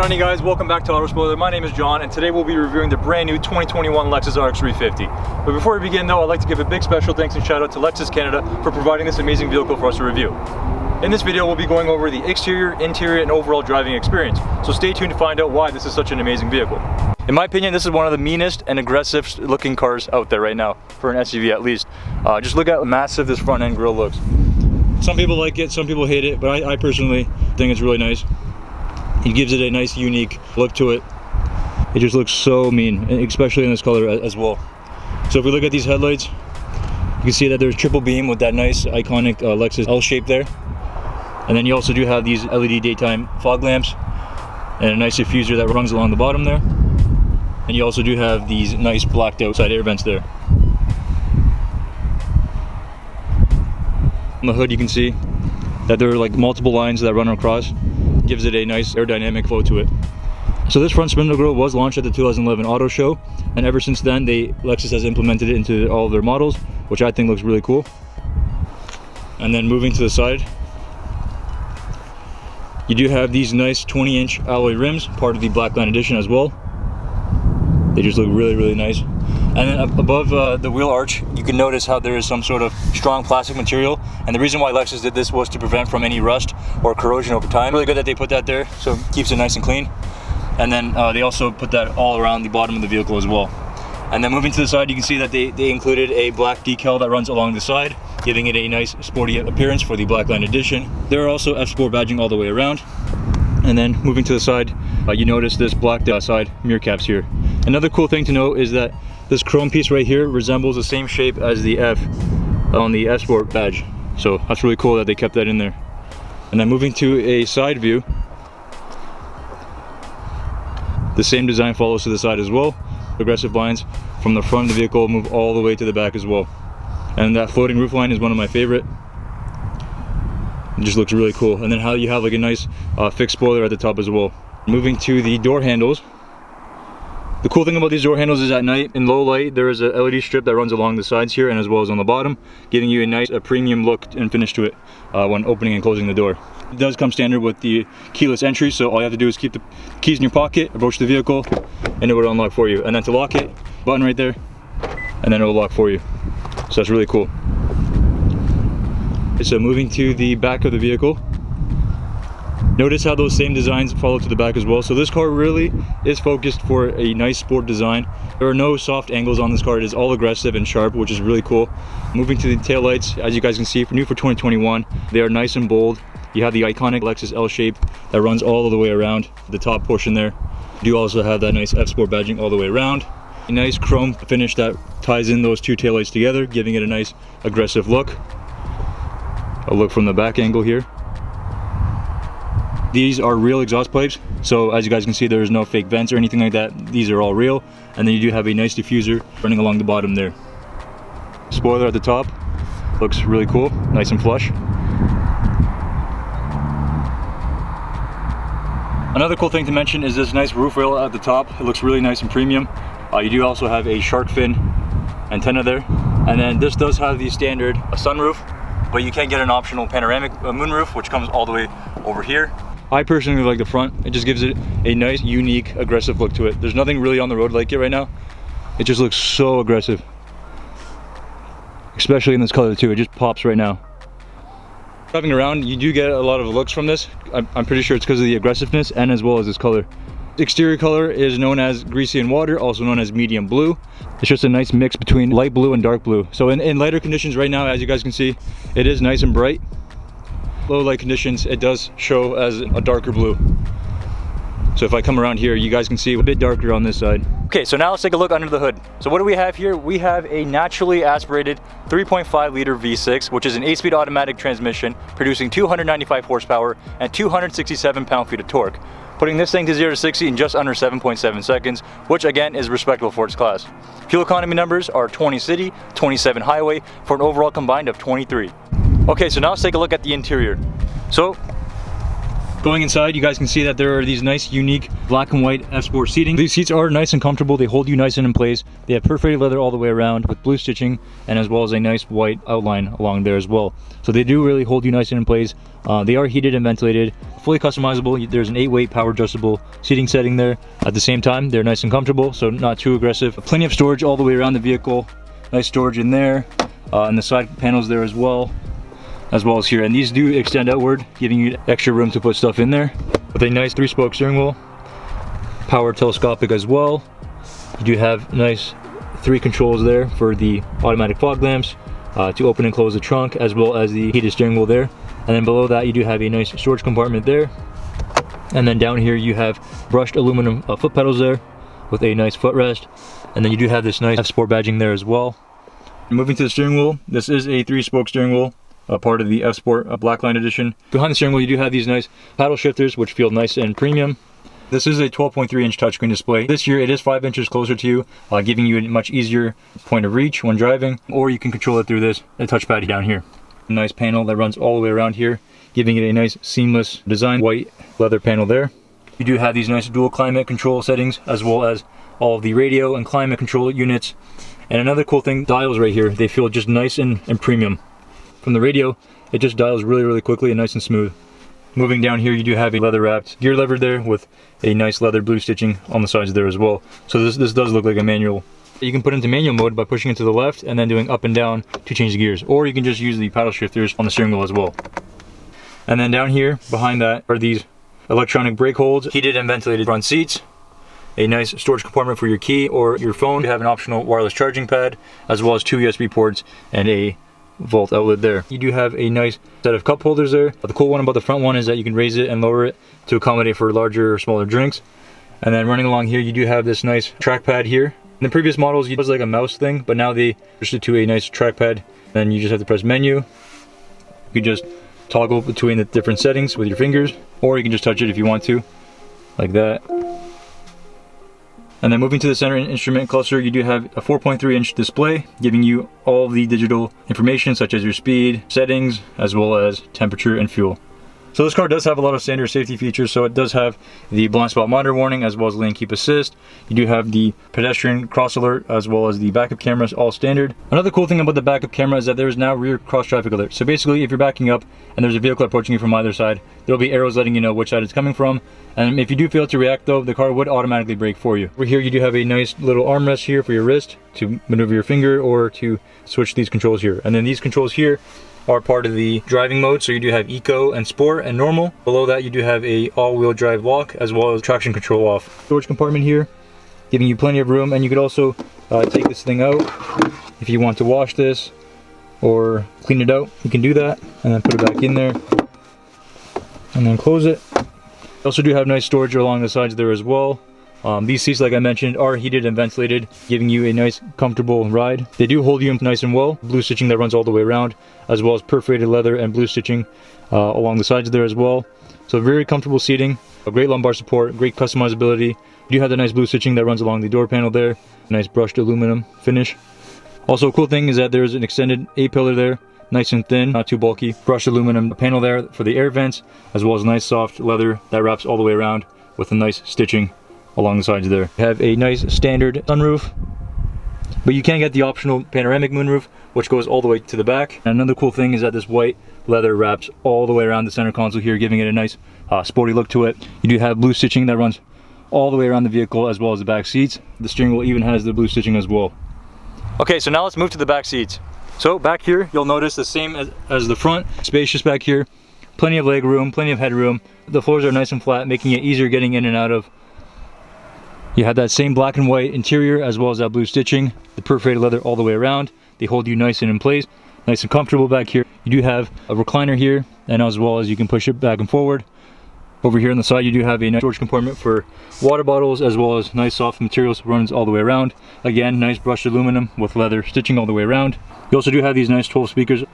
on, you guys? Welcome back to AutoSpoiler. My name is John, and today we'll be reviewing the brand new 2021 Lexus RX 350. But before we begin though, I'd like to give a big special thanks and shout out to Lexus Canada for providing this amazing vehicle for us to review. In this video, we'll be going over the exterior, interior, and overall driving experience. So stay tuned to find out why this is such an amazing vehicle. In my opinion, this is one of the meanest and aggressive looking cars out there right now, for an SUV at least. Just look at how massive this front end grille looks. Some people like it, some people hate it, but I personally think it's really nice. It gives it a nice, unique look to it. It just looks so mean, especially in this color as well. So if we look at these headlights, you can see that there's triple beam with that nice, iconic Lexus L shape there. And then you also do have these LED daytime fog lamps and a nice diffuser that runs along the bottom there. And you also do have these nice blacked out side air vents there. On the hood, you can see that there are like multiple lines that run across. Gives it a nice aerodynamic flow to it. So this front spindle grille was launched at the 2011 Auto Show, and ever since then Lexus has implemented it into all of their models, which I think looks really cool. And then moving to the side, you do have these nice 20-inch alloy rims, part of the Blackline edition as well. They just look really, really nice. And then above the wheel arch, you can notice how there is some sort of strong plastic material. And the reason why Lexus did this was to prevent from any rust or corrosion over time. Really good that they put that there, so it keeps it nice and clean. And then they also put that all around the bottom of the vehicle as well. And then moving to the side, you can see that they included a black decal that runs along the side, giving it a nice sporty appearance for the Blackline edition. There are also F-Sport badging all the way around. And then moving to the side, you notice this black side mirror caps here. Another cool thing to note is that this chrome piece right here resembles the same shape as the F on the F-Sport badge. So that's really cool that they kept that in there. And then moving to a side view, the same design follows to the side as well. Aggressive lines from the front of the vehicle move all the way to the back as well. And that floating roof line is one of my favorite. It just looks really cool. And then how you have like a nice fixed spoiler at the top as well. Moving to the door handles. The cool thing about these door handles is at night, in low light, there is a LED strip that runs along the sides here and as well as on the bottom, giving you a nice premium look and finish to it when opening and closing the door. It does come standard with the keyless entry, so all you have to do is keep the keys in your pocket, approach the vehicle, and it will unlock for you. And then to lock it, button right there, and then it will lock for you. So that's really cool. So moving to the back of the vehicle, notice how those same designs follow to the back as well. So this car really is focused for a nice sport design. There are no soft angles on this car. It is all aggressive and sharp, which is really cool. Moving to the taillights, as you guys can see, new for 2021, they are nice and bold. You have the iconic Lexus L shape that runs all the way around the top portion there. You also have that nice F-Sport badging all the way around. A nice chrome finish that ties in those two taillights together, giving it a nice aggressive look. A look from the back angle here. These are real exhaust pipes, so as you guys can see, there is no fake vents or anything like that. These are all real. And then you do have a nice diffuser running along the bottom there. Spoiler at the top, looks really cool, nice and flush. Another cool thing to mention is this nice roof rail at the top. It looks really nice and premium. You do also have a shark fin antenna there. And then this does have the standard sunroof, but you can get an optional panoramic moonroof, which comes all the way over here. I personally like the front. It just gives it a nice, unique, aggressive look to it. There's nothing really on the road like it right now. It just looks so aggressive. Especially in this color too, it just pops right now. Driving around, you do get a lot of looks from this. I'm pretty sure it's because of the aggressiveness and as well as this color. The exterior color is known as Greasy and Water, also known as medium blue. It's just a nice mix between light blue and dark blue. So in lighter conditions right now, as you guys can see, it is nice and bright. Low light conditions, it does show as a darker blue. So if I come around here, you guys can see a bit darker on this side. Okay, so now let's take a look under the hood. So what do we have here? We have a naturally aspirated 3.5 liter V6, which is an 8-speed automatic transmission, producing 295 horsepower and 267 pound-feet of torque, putting this thing to 0 to 60 in just under 7.7 seconds, which again is respectable for its class. Fuel economy numbers are 20 city, 27 highway, for an overall combined of 23. Okay, so now let's take a look at the interior. So Going inside, you guys can see that there are these nice, unique black and white F-Sport seating. These seats are nice and comfortable. They hold you nice and in place. They have perforated leather all the way around with blue stitching, and as well as a nice white outline along there as well. So they do really hold you nice and in place. They are heated and ventilated, fully customizable. There's an 8-weight power adjustable seating setting there. At the same time, they're nice and comfortable, so not too aggressive. Plenty of storage all the way around the vehicle. Nice storage in there, and the side panels there as well as here. And these do extend outward, giving you extra room to put stuff in there. With a nice 3-spoke steering wheel, power telescopic as well. You do have nice 3 controls there for the automatic fog lamps, to open and close the trunk, as well as the heated steering wheel there. And then below that, you do have a nice storage compartment there. And then down here, you have brushed aluminum foot pedals there with a nice footrest. And then you do have this nice F-Sport badging there as well. Moving to the steering wheel, this is a 3-spoke steering wheel, part of the F-Sport Blackline edition. Behind the steering wheel, you do have these nice paddle shifters, which feel nice and premium. This is a 12.3-inch touchscreen display. This year, it is 5 inches closer to you, giving you a much easier point of reach when driving, or you can control it through this touchpad down here. A nice panel that runs all the way around here, giving it a nice seamless design, white leather panel there. You do have these nice dual climate control settings, as well as all of the radio and climate control units. And another cool thing, dials right here, they feel just nice and premium. From the radio, it just dials really quickly and nice and smooth. Moving down here, you do have a leather wrapped gear lever there with a nice leather blue stitching on the sides there as well. So this does look like a manual. You can put it into manual mode by pushing it to the left and then doing up and down to change the gears, or you can just use the paddle shifters on the steering wheel as well. And then down here behind that are these electronic brake holds, heated and ventilated front seats, a nice storage compartment for your key or your phone. You have an optional wireless charging pad, as well as 2 USB ports and a volt outlet there. You do have a nice set of cup holders there. The cool one about the front one is that you can raise it and lower it to accommodate for larger or smaller drinks. And then running along here, you do have this nice trackpad here. In the previous models, it was like a mouse thing, but now they switched it to a nice trackpad. Then you just have to press menu. You can just toggle between the different settings with your fingers, or you can just touch it if you want to, like that. And then moving to the center instrument cluster, you do have a 4.3-inch display, giving you all the digital information such as your speed, settings, as well as temperature and fuel. So this car does have a lot of standard safety features. So it does have the blind spot monitor warning, as well as lane keep assist. You do have the pedestrian cross alert, as well as the backup cameras, all standard. Another cool thing about the backup camera is that there is now rear cross traffic alert. So basically, if you're backing up and there's a vehicle approaching you from either side, there'll be arrows letting you know which side it's coming from. And if you do fail to react though, the car would automatically brake for you. Over here, you do have a nice little armrest here for your wrist to maneuver your finger or to switch these controls here. And then these controls here are part of the driving mode. So you do have eco and sport and normal. Below that, you do have a all-wheel drive lock, as well as traction control off. Storage compartment here, giving you plenty of room. And you could also take this thing out if you want to wash this or clean it out. You can do that and then put it back in there and then close it. You also do have nice storage along the sides there as well. These seats, like I mentioned, are heated and ventilated, giving you a nice, comfortable ride. They do hold you nice and well. Blue stitching that runs all the way around, as well as perforated leather and blue stitching along the sides there as well. So very comfortable seating, a great lumbar support, great customizability. You do have the nice blue stitching that runs along the door panel there. Nice brushed aluminum finish. Also, a cool thing is that there's an extended A-pillar there, nice and thin, not too bulky. Brushed aluminum panel there for the air vents, as well as nice soft leather that wraps all the way around with a nice stitching along the sides there. You have a nice standard sunroof, but you can get the optional panoramic moonroof, which goes all the way to the back. And another cool thing is that this white leather wraps all the way around the center console here, giving it a nice sporty look to it. You do have blue stitching that runs all the way around the vehicle, as well as the back seats. The steering wheel even has the blue stitching as well. Okay, so now let's move to the back seats. So back here, you'll notice the same as the front. Spacious back here, plenty of leg room, plenty of headroom. The floors are nice and flat, making it easier getting in and out of. You have that same black and white interior, as well as that blue stitching, the perforated leather all the way around. They hold you nice and in place, nice and comfortable back here. You do have a recliner here, and as well as you can push it back and forward. Over here on the side, you do have a nice storage compartment for water bottles, as well as nice soft materials, runs all the way around. Again, nice brushed aluminum with leather stitching all the way around. You also do have these nice 12 speakers.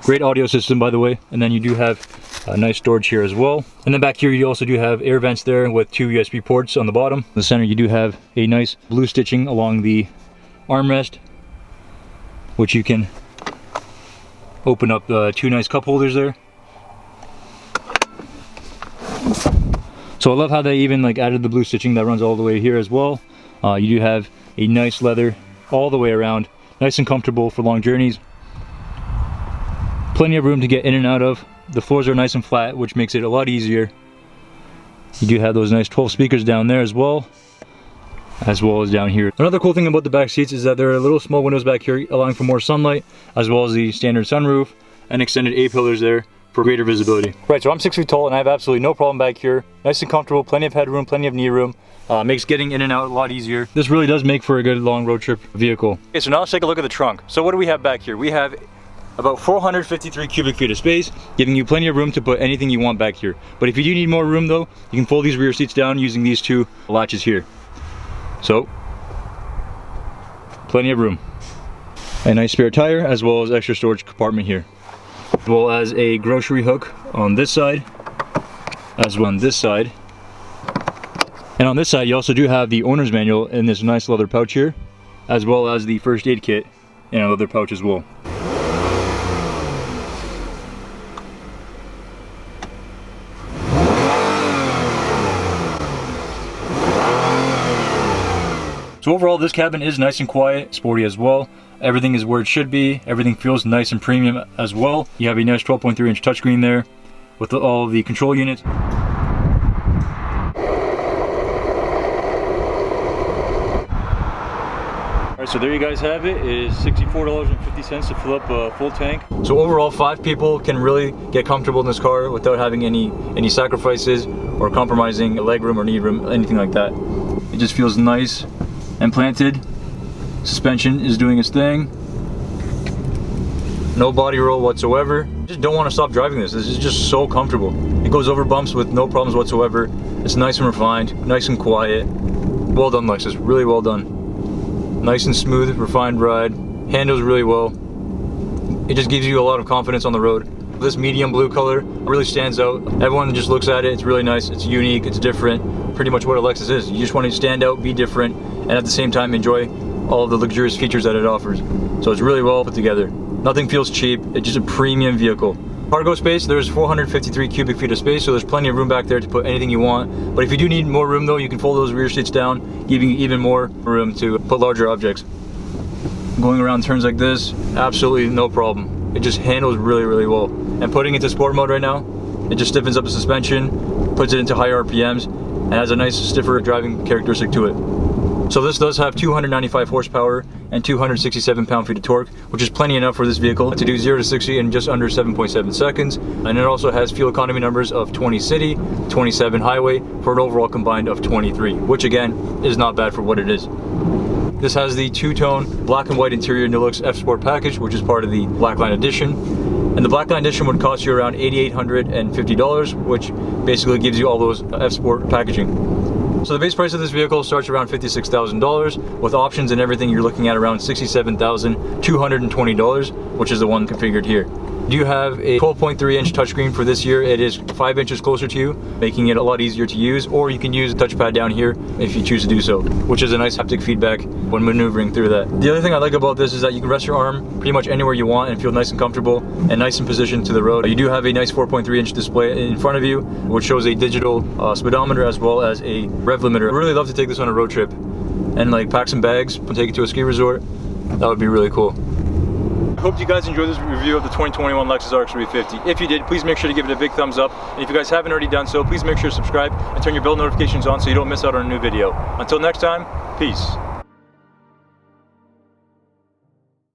Great audio system, by the way. And then you do have a nice storage here as well. And then back here, you also do have air vents there with 2 USB ports on the bottom. In the center, you do have a nice blue stitching along the armrest, which you can open up 2 nice cup holders there. So I love how they even like added the blue stitching that runs all the way here as well. You do have a nice leather all the way around, nice and comfortable for long journeys. Plenty of room to get in and out of. The floors are nice and flat, which makes it a lot easier. You do have those nice 12 speakers down there as well as down here. Another cool thing about the back seats is that there are little small windows back here, allowing for more sunlight, as well as the standard sunroof and extended A-pillars there for greater visibility. Right, so I'm 6 feet tall and I have absolutely no problem back here. Nice and comfortable, plenty of headroom, plenty of knee room. Makes getting in and out a lot easier. This really does make for a good long road trip vehicle. Okay, so now let's take a look at the trunk. So what do we have back here? We have about 453 cubic feet of space, giving you plenty of room to put anything you want back here. But if you do need more room though, you can fold these rear seats down using these two latches here. So, plenty of room. A nice spare tire, as well as extra storage compartment here. As well as a grocery hook on this side, as well on this side. And on this side, you also do have the owner's manual in this nice leather pouch here, as well as the first aid kit in a leather pouch as well. So overall, this cabin is nice and quiet, sporty as well. Everything is where it should be. Everything feels nice and premium as well. You have a nice 12.3 inch touchscreen there with all of the control units. Alright, so there you guys have it. It is $64.50 to fill up a full tank. So overall, 5 people can really get comfortable in this car without having any sacrifices or compromising legroom or knee room, anything like that. It just feels nice and planted. Suspension is doing its thing. No body roll whatsoever. Just don't want to stop driving this. This is just so comfortable. It goes over bumps with no problems whatsoever. It's nice and refined, nice and quiet. Well done, Lexus, really well done. Nice and smooth, refined ride. Handles really well. It just gives you a lot of confidence on the road. This medium blue color really stands out. Everyone just looks at it, it's really nice, it's unique, it's different. Pretty much what a Lexus is. You just want to stand out, be different, and at the same time enjoy all of the luxurious features that it offers. So it's really well put together. Nothing feels cheap, it's just a premium vehicle. Cargo space, there's 453 cubic feet of space, so there's plenty of room back there to put anything you want. But if you do need more room though, you can fold those rear seats down, giving you even more room to put larger objects. Going around turns like this, absolutely no problem. It just handles really, really well. And putting it into sport mode right now, it just stiffens up the suspension, puts it into higher RPMs, and has a nice stiffer driving characteristic to it. So this does have 295 horsepower and 267 pound-feet of torque, which is plenty enough for this vehicle to do 0 to 60 in just under 7.7 seconds. And it also has fuel economy numbers of 20 city, 27 highway, for an overall combined of 23, which again is not bad for what it is. This has the two-tone black and white interior Nilux F Sport package, which is part of the Blackline Edition. And the Blackline Edition would cost you around $8,850, which basically gives you all those F Sport packaging. So the base price of this vehicle starts around $56,000. With options and everything, you're looking at around $67,220, which is the one configured here. You have a 12.3 inch touchscreen for this year. It is 5 inches closer to you, making it a lot easier to use, or you can use the touchpad down here if you choose to do so, which is a nice haptic feedback when maneuvering through that. The other thing I like about this is that you can rest your arm pretty much anywhere you want and feel nice and comfortable and nice in position to the road. You do have a nice 4.3 inch display in front of you, which shows a digital speedometer as well as a rev limiter. I really love to take this on a road trip and like pack some bags and take it to a ski resort. That would be really cool. I hope you guys enjoyed this review of the 2021 Lexus RX 350. If you did, please make sure to give it a big thumbs up. And if you guys haven't already done so, please make sure to subscribe and turn your bell notifications on so you don't miss out on a new video. Until next time, peace.